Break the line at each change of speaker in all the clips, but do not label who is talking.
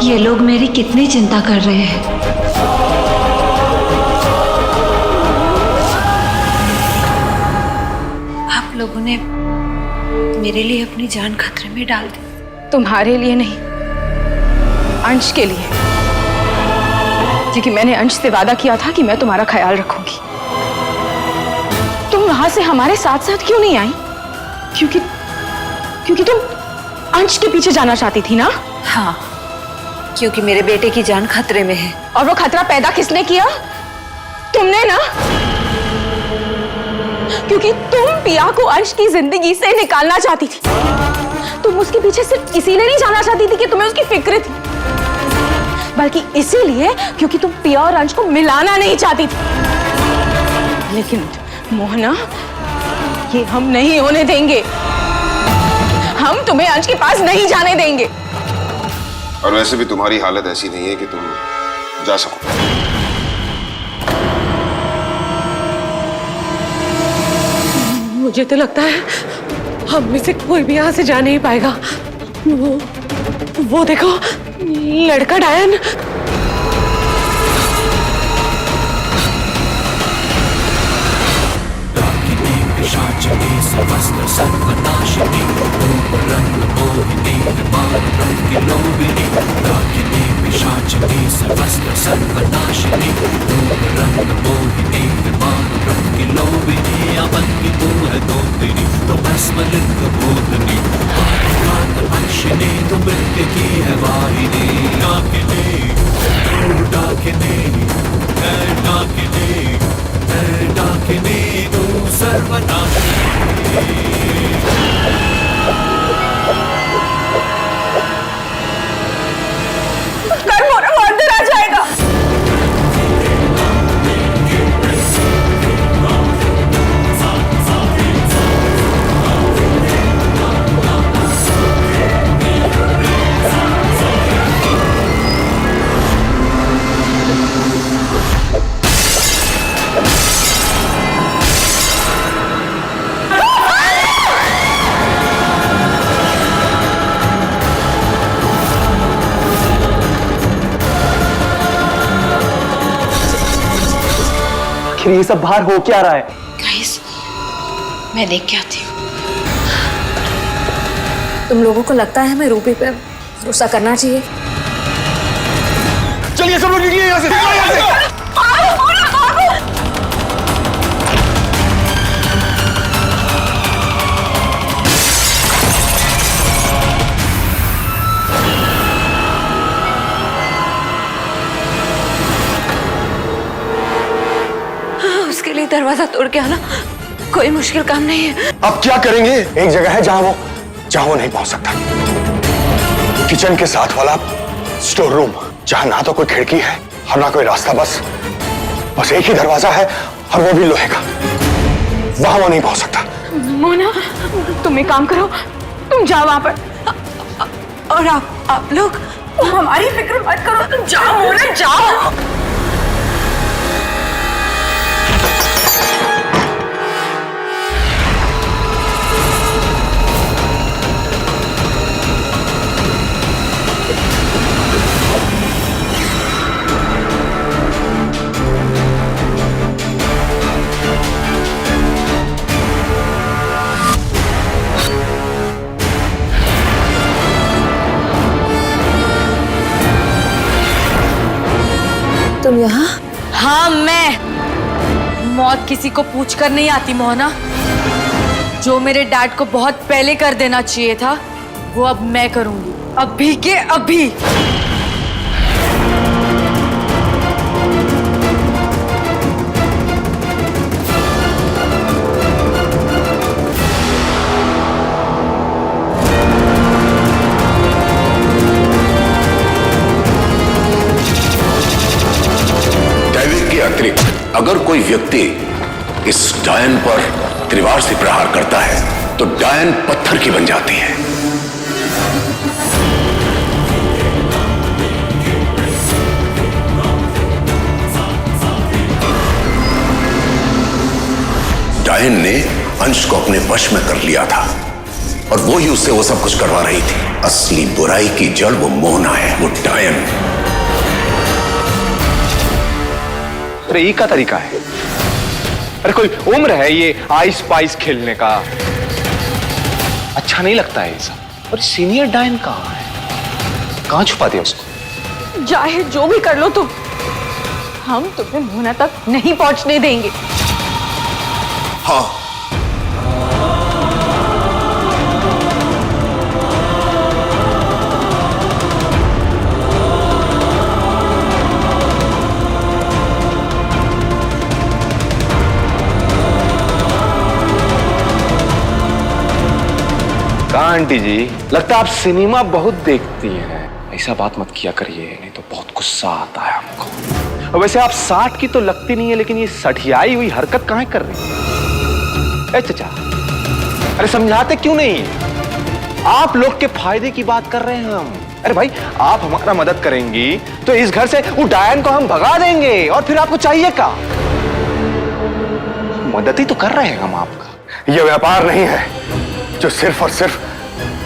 ये लोग मेरी कितनी चिंता कर रहे हैं। आप लोगों ने मेरे लिए अपनी जान खतरे में डाल दी।
तुम्हारे लिए नहीं, अंश के लिए, क्योंकि मैंने अंश से वादा किया था कि मैं तुम्हारा ख्याल रखूंगी। तुम वहां से हमारे साथ साथ क्यों नहीं आई? क्योंकि तुम अंश के पीछे जाना चाहती थी ना?
हाँ, क्योंकि मेरे बेटे की जान खतरे में है।
और वो खतरा पैदा किसने किया? तुमने ना, क्योंकि तुम पिया को अंश की जिंदगी से निकालना चाहती थी। तुम उसके पीछे सिर्फ इसीलिए नहीं जाना चाहती थी कि तुम्हें उसकी फिक्र थी, बल्कि इसीलिए क्योंकि तुम पिया और अंश को मिलाना नहीं चाहती थी। लेकिन मोहना, ये हम नहीं होने देंगे। हम तुम्हें अंश के पास नहीं जाने देंगे।
और वैसे भी तुम्हारी हालत ऐसी नहीं है कि तुम जा सको।
मुझे तो लगता है हम में से कोई भी यहाँ से जा नहीं पाएगा। वो देखो, लड़का डायन।
ये सब बाहर हो क्या रहा है?
गाइस, मैं देख के आती हूँ। तुम लोगों को लगता है हमें रूपी पे भरोसा करना चाहिए?
चलिए सब लोग निकलिए यहाँ से।
उसके लिए दरवाजा तोड़ के आना कोई मुश्किल काम नहीं है।
अब क्या करेंगे? एक जगह है जहाँ वो नहीं पहुंच सकता। किचन के साथ वाला स्टोर रूम, जहाँ ना तो कोई खिड़की है और ना कोई रास्ता, बस एक ही दरवाजा है और वो भी लोहे का। वहां वो नहीं पहुंच सकता।
मोना, तुम एक काम करो, तुम जाओ वहां पर।
और आप लोग
हमारी फिक्र मत करो, तुम जाओ मोना, जाओ।
तुम यहाँ?
हाँ, मैं। मौत किसी को पूछ कर नहीं आती मोहना। जो मेरे डैड को बहुत पहले कर देना चाहिए था, वो अब मैं करूंगी, अभी के अभी।
अतिरिक्त अगर कोई व्यक्ति इस डायन पर तलवार से प्रहार करता है तो डायन पत्थर की बन जाती है। डायन ने अंश को अपने वश में कर लिया था और वो ही उससे वो सब कुछ करवा रही थी। असली बुराई की जड़ वो मोहना है, वो डायन।
अरे ये का तरीका है? अरे कोई उम्र है ये आइस पाइस खेलने का? अच्छा नहीं लगता है ये सब। और सीनियर डायन कहाँ है? कहाँ छुपा दिया उसको?
चाहे जो भी कर लो तुम, हम तुम्हें मोहना तक नहीं पहुंचने देंगे।
हाँ,
कहाँ आंटी जी? लगता है आप सिनेमा बहुत देखती हैं। ऐसा बात मत किया करिए, नहीं तो बहुत गुस्सा आता है हमको। और वैसे आप 60 की तो लगती नहीं है, लेकिन ये सठियाई हुई हरकत काहे कर रही है? चाचा, अरे समझाते क्यों नहीं? आप लोग के फायदे की बात कर रहे हैं हम। अरे भाई, आप हमारा मदद करेंगी तो इस घर से वो डायन को हम भगा देंगे, और फिर आपको चाहिए क्या? मदद ही तो कर रहे हैं हम आपका।
यह व्यापार नहीं है जो सिर्फ और सिर्फ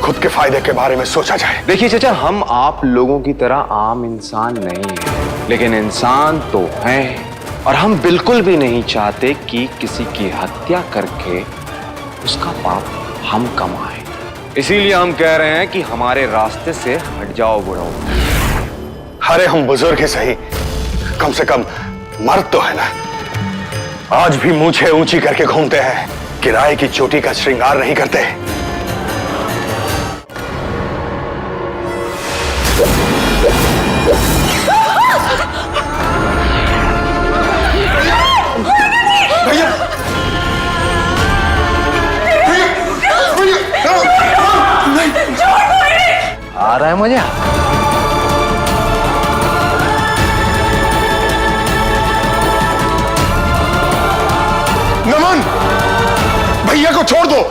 खुद के फायदे के बारे में सोचा जाए।
देखिए चाचा, हम आप लोगों की तरह आम इंसान नहीं हैं, लेकिन इंसान तो हैं, और हम बिल्कुल भी नहीं चाहते कि किसी की हत्या करके उसका पाप हम कमाएं। इसीलिए हम कह रहे हैं कि हमारे रास्ते से हट जाओ बुढ़ो।
अरे हम बुजुर्ग ही सही, कम से कम मर्द तो है ना। आज भी मूछें ऊंची करके घूमते हैं, किराए की चोटी का श्रृंगार नहीं करते।
आ रहा है मजा?
नमन, भैया को छोड़ दो।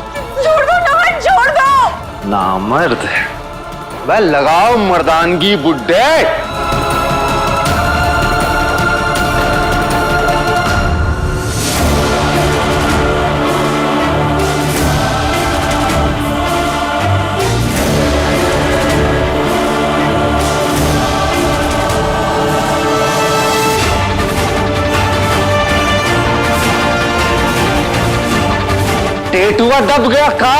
छोड़ दो नमन, छोड़ दो।
नामर्द, वह लगाओ मर्दानगी बुड्ढे। टेटुआ दब गया का?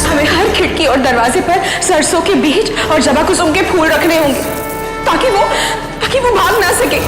हमें हर खिड़की और दरवाजे पर सरसों के बीज और जबा कुसुम के फूल रखने होंगे, ताकि वो भाग ना सके।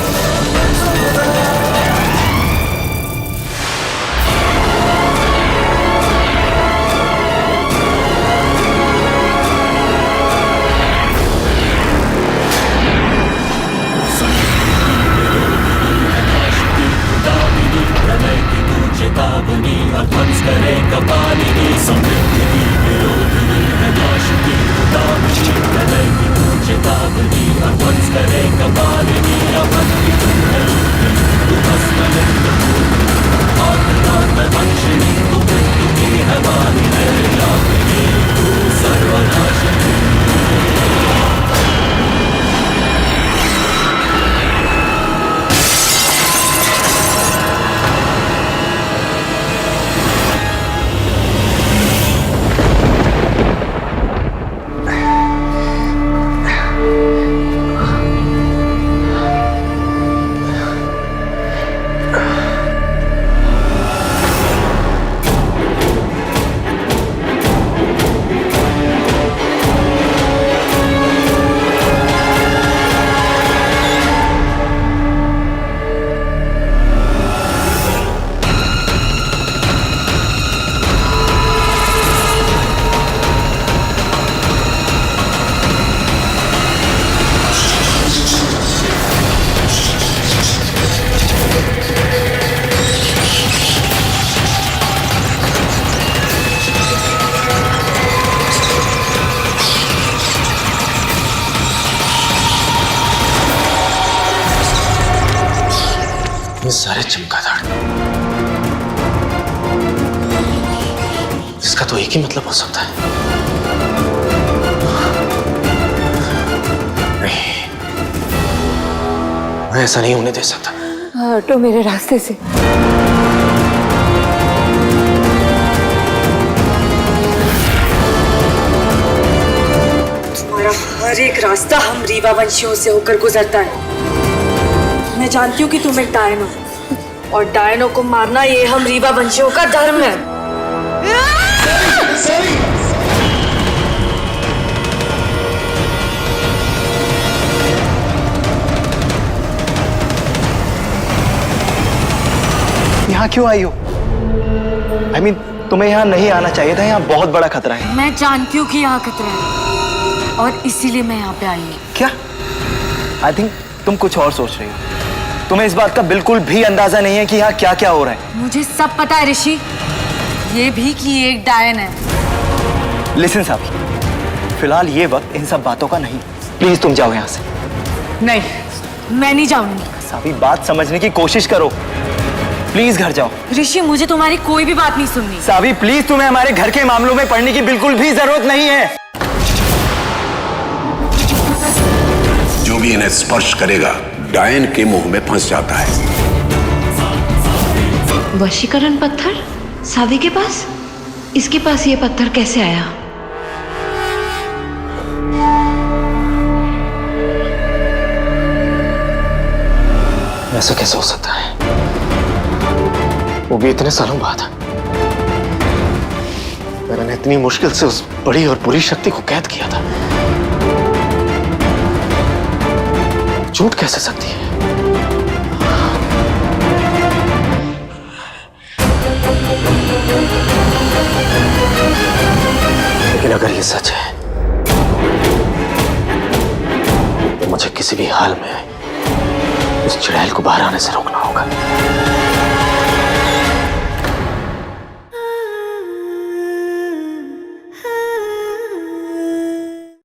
सारे चमगादड़, इसका
इसका तो एक ही मतलब हो सकता है। नहीं, मैं ऐसा नहीं होने दे सकता।
हटो मेरे रास्ते से।
तुम्हारा हर एक रास्ता हम रीवा वंशियों से होकर गुजरता है। मैं जानती हूँ कि तुम एक डायन हो, और डायनों को मारना ये हम रीवा वंशियों का धर्म है।
यहाँ क्यों आई हो? I mean, तुम्हें यहाँ नहीं आना चाहिए था। यहाँ बहुत बड़ा खतरा है।
मैं जानती हूँ कि यहाँ खतरा है, और इसीलिए मैं यहाँ पे आई हूँ।
क्या? आई थिंक तुम कुछ और सोच रही हो। तुम्हें इस बात का बिल्कुल भी अंदाजा नहीं है कि यहाँ क्या क्या हो रहा है।
मुझे सब पता है ऋषि, ये भी कि ये एक डायन है।
लिसन साबी, फिलहाल ये वक्त इन सब बातों का नहीं। प्लीज तुम जाओ यहाँ से।
नहीं, मैं नहीं जाऊंगी।
साबी, बात समझने की कोशिश करो। प्लीज घर जाओ।
ऋषि, मुझे तुम्हारी कोई भी बात नहीं सुननी।
साबी प्लीज, तुम्हें हमारे घर के मामलों में पड़ने की बिल्कुल भी जरूरत नहीं है।
जो भी इन्हें स्पर्श करेगा डायन के मुंह में फंस जाता है।
वशीकरण पत्थर सावी के पास? इसके पास ये पत्थर कैसे आया?
ऐसा कैसे हो सकता है? वो भी इतने सालों बाद। मैंने इतनी मुश्किल से उस बड़ी और बुरी शक्ति को कैद किया था। झूठ कैसे सकती है? लेकिन अगर ये सच है तो मुझे किसी भी हाल में उस चुड़ैल को बाहर आने से रोकना होगा।